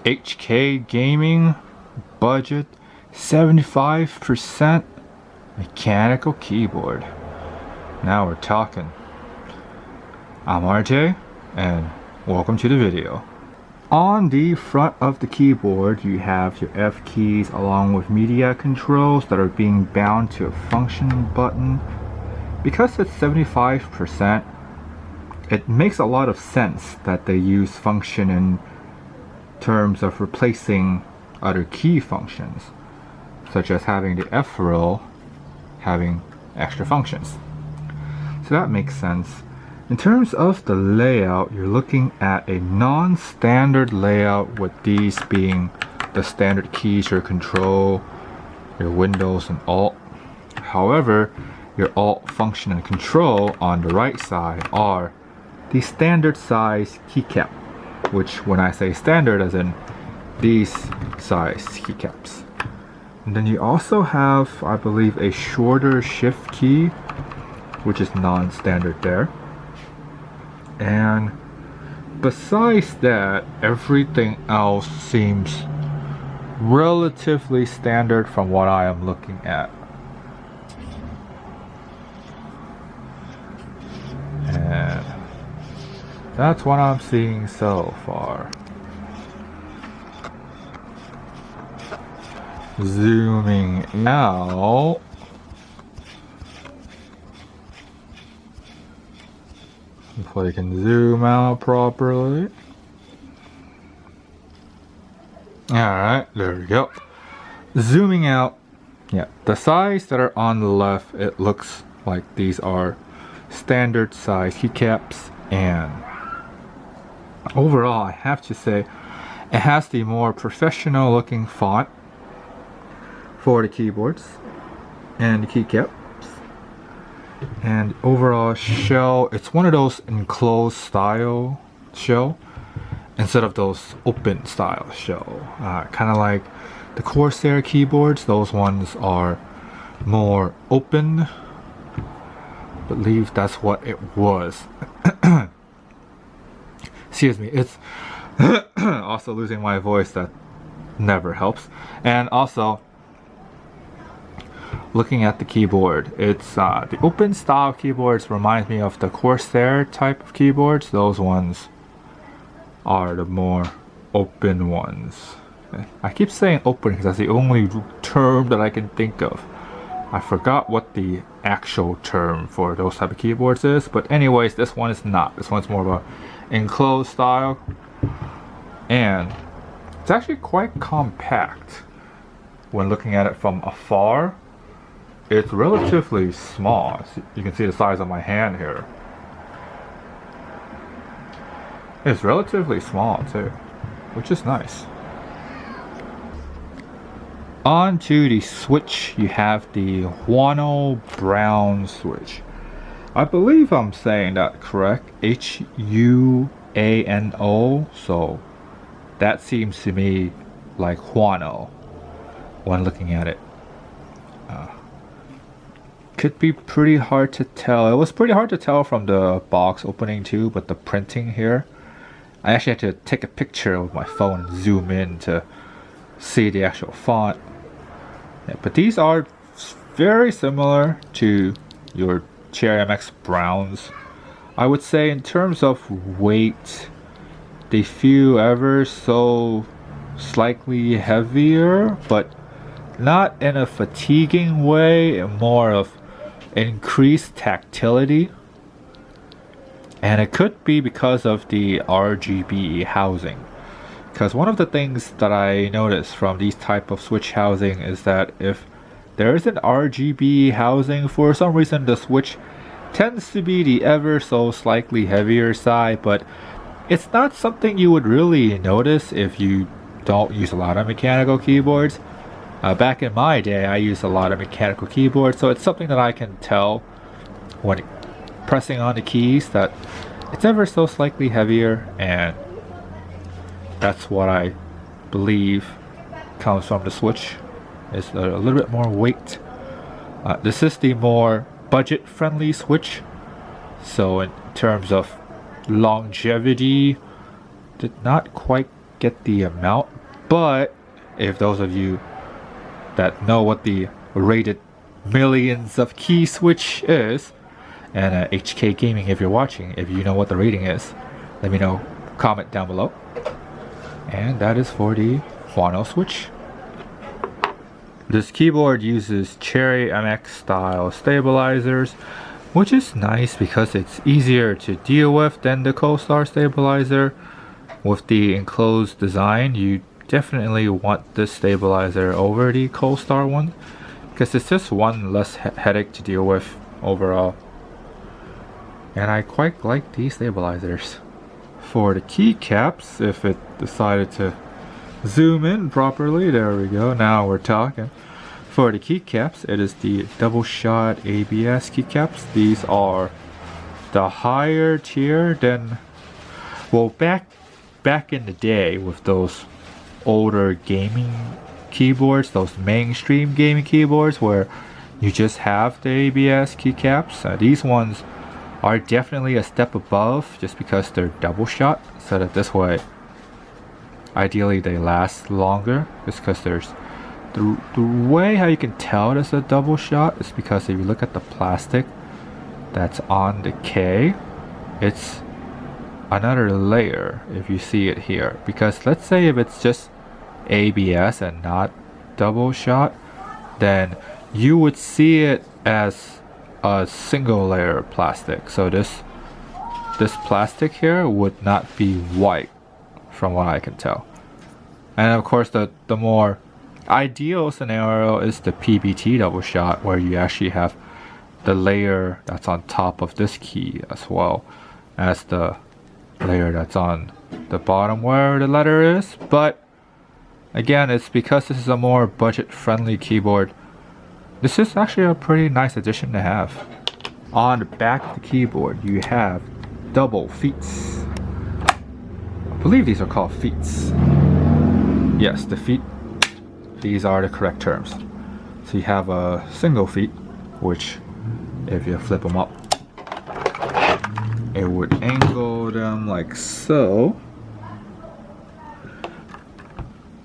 HK Gaming budget 75% mechanical keyboard. Now we're talking. I'm RJ and welcome to the video. On the front of the keyboard you have your F keys along with media controls that are being bound to a function button. Because it's 75%, it makes a lot of sense that they use function in terms of replacing other key functions, such as having the F row having extra functions. So that makes sense. In terms of the layout, you're looking at a non-standard layout with these being the standard keys, your control, your Windows and Alt. However, your Alt, function and control on the right side are the standard size keycap, which when I say standard as in these size keycaps. And then you also have, I believe, a shorter shift key, which is non-standard there. And besides that, everything else seems relatively standard from what I am looking at. And that's what I'm seeing so far. Zooming out. Hopefully I can zoom out properly. Alright, there we go. Zooming out. Yeah, the size that are on the left, it looks like these are standard size keycaps, and overall I have to say it has the more professional looking font for the keyboards and the keycaps. And overall shell, it's one of those enclosed style shell instead of those open style shell. Kind of like the Corsair keyboards, those ones are more open. I believe that's what it was. Excuse me, it's also losing my voice, that never helps. And also looking at the keyboard, it's the open style keyboards remind me of the Corsair type of keyboards. Those ones are the more open ones. I keep saying open because that's the only term that I can think of. I forgot what the actual term for those type of keyboards is, but anyways, this one is not. This one's more of a enclosed style, and it's actually quite compact when looking at it from afar. It's relatively small. You can see the size of my hand here. It's relatively small too, which is nice. On to the switch, you have the Huano brown switch. I believe I'm saying that correct. Huano. So that seems to me like Huano when looking at it. Could be pretty hard to tell. It was pretty hard to tell from the box opening too, but the printing here, I actually had to take a picture with my phone and zoom in to see the actual font. Yeah, but these are very similar to your Cherry MX Browns. I would say in terms of weight, they feel ever so slightly heavier, but not in a fatiguing way, more of increased tactility. And it could be because of the RGB housing. Because one of the things that I noticed from these type of switch housing is that if there is an RGB housing, for some reason the switch tends to be the ever so slightly heavier side, but it's not something you would really notice if you don't use a lot of mechanical keyboards. Back in my day, I used a lot of mechanical keyboards, so it's something that I can tell when pressing on the keys that it's ever so slightly heavier, and that's what I believe comes from the switch. It's a little bit more weight. This is the more budget-friendly switch, so in terms of longevity, did not quite get the amount, but if those of you that know what the rated millions of key switch is, and HK Gaming, if you're watching, if you know what the rating is, let me know, comment down below. And that is for the Huano switch. This keyboard uses Cherry MX style stabilizers, which is nice because it's easier to deal with than the Co-Star stabilizer. With the enclosed design, you definitely want this stabilizer over the Co-Star one, because it's just one less headache to deal with overall. And I quite like these stabilizers. For the keycaps, if it decided to zoom in properly, there we go, now we're talking. For the keycaps, it is the double shot ABS keycaps. These are the higher tier than, well, back in the day with those older gaming keyboards, those mainstream gaming keyboards where you just have the ABS keycaps. These ones are definitely a step above just because they're double shot, so that this way ideally they last longer, just because there's the way how you can tell it's a double shot is because if you look at the plastic that's on the K, it's another layer if you see it here. Because let's say if it's just ABS and not double shot, then you would see it as a single layer of plastic. So this plastic here would not be white from what I can tell. And of course the more ideal scenario is the PBT double shot, where you actually have the layer that's on top of this key as well as the layer that's on the bottom where the letter is. But again, it's because this is a more budget friendly keyboard. This is actually a pretty nice addition to have. On the back of the keyboard, you have double feets. I believe these are called feets. Yes, the feet. These are the correct terms. So you have a single feet, which if you flip them up, it would angle them like so.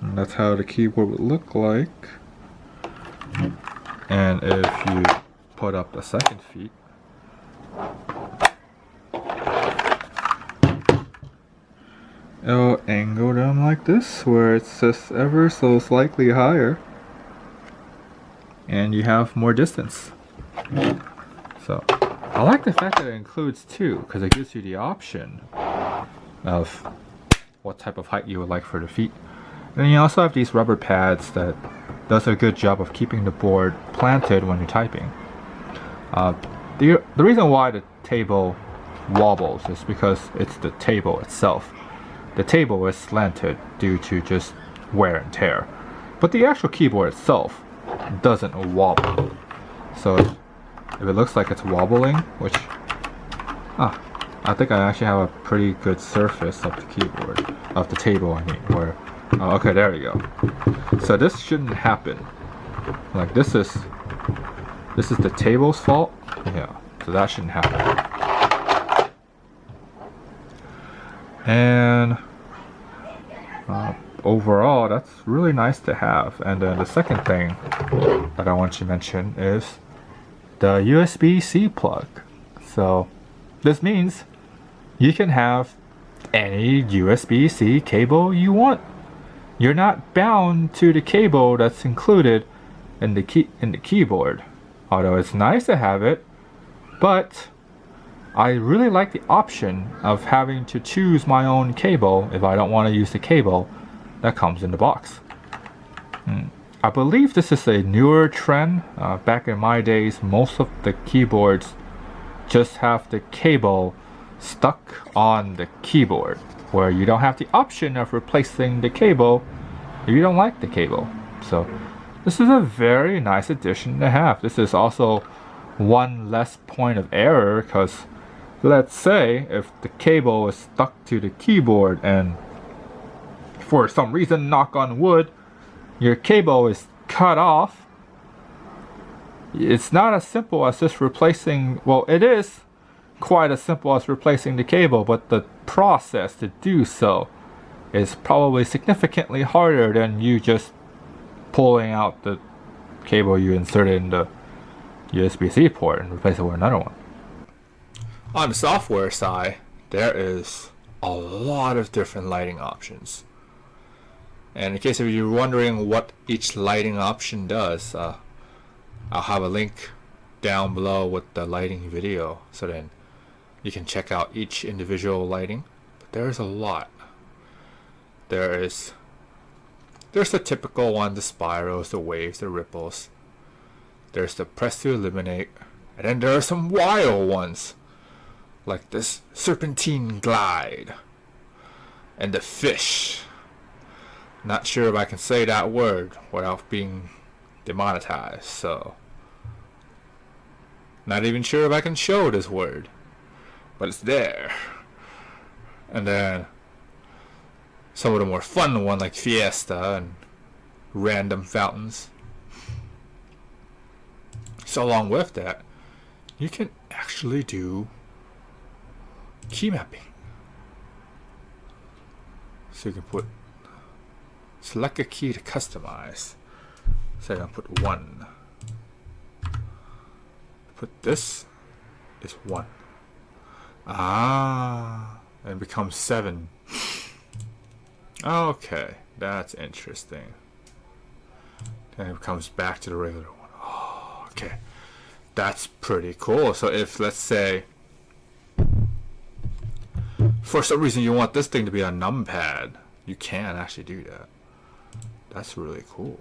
And that's how the keyboard would look like. And if you put up the second feet, it'll angle them like this, where it's just ever so slightly higher, and you have more distance. So I like the fact that it includes two, because it gives you the option of what type of height you would like for the feet. And then you also have these rubber pads that does a good job of keeping the board planted when you're typing. The reason why the table wobbles is because it's the table itself. The table is slanted due to just wear and tear, but the actual keyboard itself doesn't wobble. So if it looks like it's wobbling, which I think I actually have a pretty good surface of the keyboard, of the table I mean, where okay, there we go. So this shouldn't happen. Like this is the table's fault. Yeah, so that shouldn't happen. And overall, that's really nice to have. And then the second thing that I want to mention is the USB-C plug. So this means you can have any USB-C cable you want. You're not bound to the cable that's included in the keyboard. Although it's nice to have it, but I really like the option of having to choose my own cable if I don't want to use the cable that comes in the box. I believe this is a newer trend. Back in my days, most of the keyboards just have the cable stuck on the keyboard, where you don't have the option of replacing the cable if you don't like the cable. So this is a very nice addition to have. This is also one less point of error, because let's say if the cable is stuck to the keyboard and for some reason, knock on wood, your cable is cut off, it's not as simple as just replacing, well, it is quite as simple as replacing the cable, but the process to do so is probably significantly harder than you just pulling out the cable you inserted in the USB-C port and replace it with another one. On the software side, there is a lot of different lighting options. And in case if you're wondering what each lighting option does, I'll have a link down below with the lighting video, so then you can check out each individual lighting. But there's a lot. There's the typical one, the spirals, the waves, the ripples. There's the press to illuminate, and then there are some wild ones, like this serpentine glide and the fish. Not sure if I can say that word without being demonetized, so not even sure if I can show this word, but it's there. And then some of the more fun ones like Fiesta and random fountains. So along with that, you can actually do key mapping. So you can select a key to customize. So I'm gonna put 1. Put this is 1. And it becomes 7. Okay, that's interesting. Then it comes back to the regular one. Oh, okay, that's pretty cool. So if, let's say, for some reason you want this thing to be a numpad, you can actually do that. That's really cool.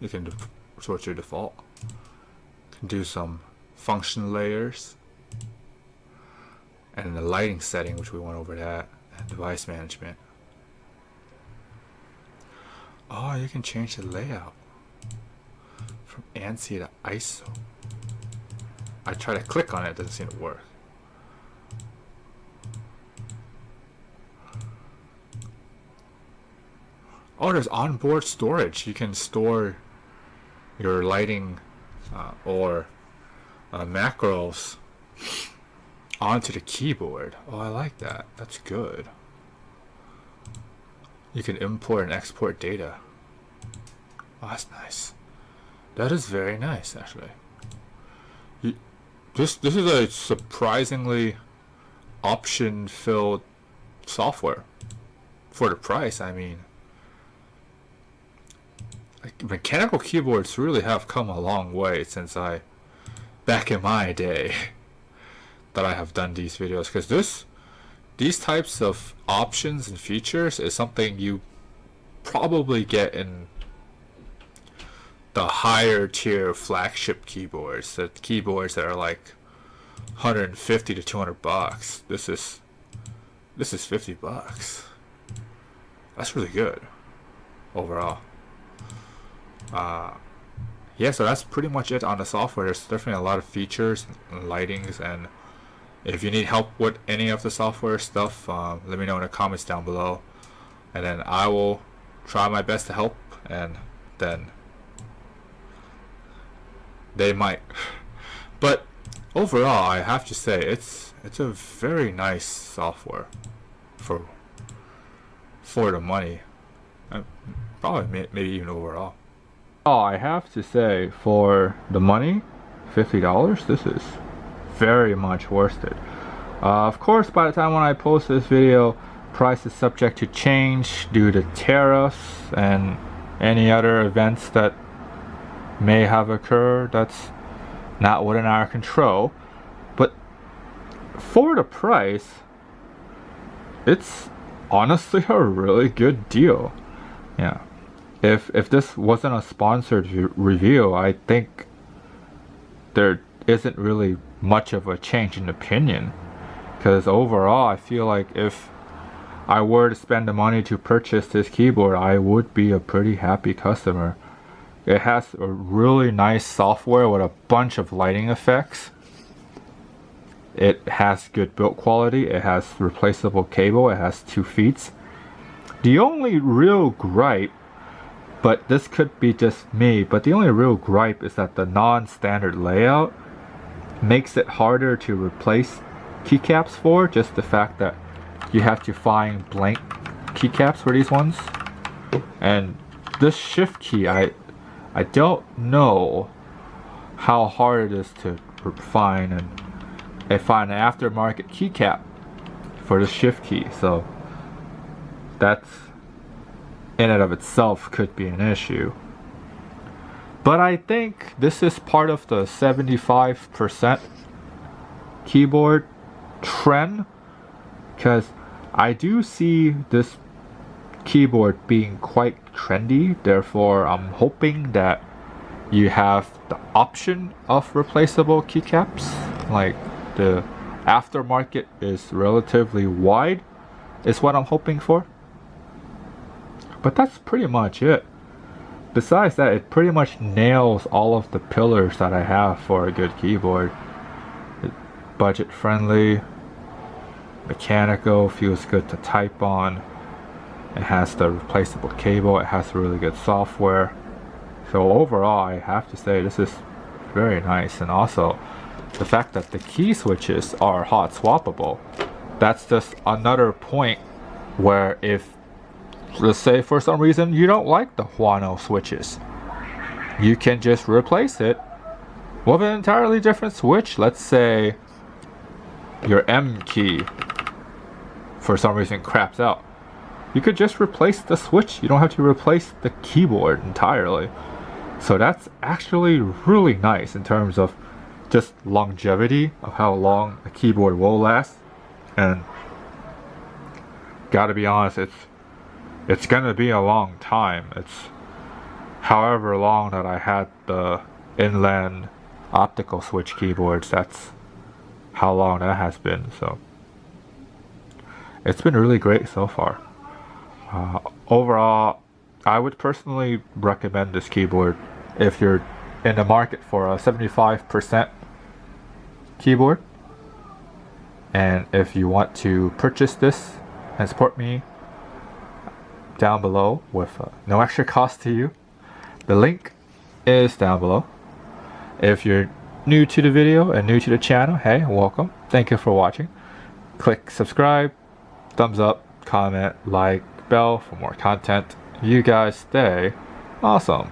You can switch your default. You can do some function layers, and in the lighting setting, which we went over that, and device management. Oh, you can change the layout from ANSI to ISO. I try to click on it, doesn't seem to work. Oh, there's onboard storage. You can store your lighting or macros onto the keyboard. Oh, I like that. That's good. You can import and export data. Oh, that's nice. That is very nice, actually. This is a surprisingly option-filled software for the price. I mean, like, mechanical keyboards really have come a long way since back in my day, that I have done these videos, because these types of options and features is something you probably get in the higher tier flagship keyboards, the keyboards that are like 150 to 200 bucks. This is 50 bucks. That's really good overall. Yeah, so that's pretty much it on the software. There's definitely a lot of features and lightings, and if you need help with any of the software stuff, let me know in the comments down below, and then I will try my best to help, and then they might. But overall, I have to say it's a very nice software for the money, and probably maybe even overall. Oh, I have to say, for the money, $50, this is very much worth it. Of course, by the time when I post this video, price is subject to change due to tariffs and any other events that may have occurred. That's not within our control. But for the price, it's honestly a really good deal. Yeah. If this wasn't a sponsored review, I think there isn't really much of a change in opinion, because overall I feel like if I were to spend the money to purchase this keyboard, I would be a pretty happy customer. It has a really nice software with a bunch of lighting effects. It has good build quality. It has replaceable cable. It has 2 feet. The only real gripe, but this could be just me, but the only real gripe is that the non-standard layout makes it harder to replace keycaps for. Just the fact that you have to find blank keycaps for these ones. And this shift key, I don't know how hard it is to find an aftermarket keycap for the shift key. So that's in and of itself could be an issue. But I think this is part of the 75% keyboard trend, because I do see this keyboard being quite trendy. Therefore, I'm hoping that you have the option of replaceable keycaps. Like the aftermarket is relatively wide, is what I'm hoping for. But that's pretty much it. Besides that, it pretty much nails all of the pillars that I have for a good keyboard. It's budget friendly, mechanical, feels good to type on. It has the replaceable cable, it has really good software. So overall, I have to say this is very nice. And also, the fact that the key switches are hot swappable. That's just another point where if, let's say for some reason you don't like the Huano switches, you can just replace it with an entirely different switch. Let's say your M key for some reason craps out. You could just replace the switch. You don't have to replace the keyboard entirely. So that's actually really nice in terms of just longevity of how long a keyboard will last. And gotta be honest, it's gonna be a long time. It's however long that I had the inland optical switch keyboards, that's how long that has been. So it's been really great so far. Overall, I would personally recommend this keyboard if you're in the market for a 75% keyboard. And if you want to purchase this and support me down below with no extra cost to you, the link is down below. If you're new to the video and new to the channel, hey, welcome. Thank you for watching. Click subscribe, thumbs up, comment, like, bell for more content. You guys stay awesome.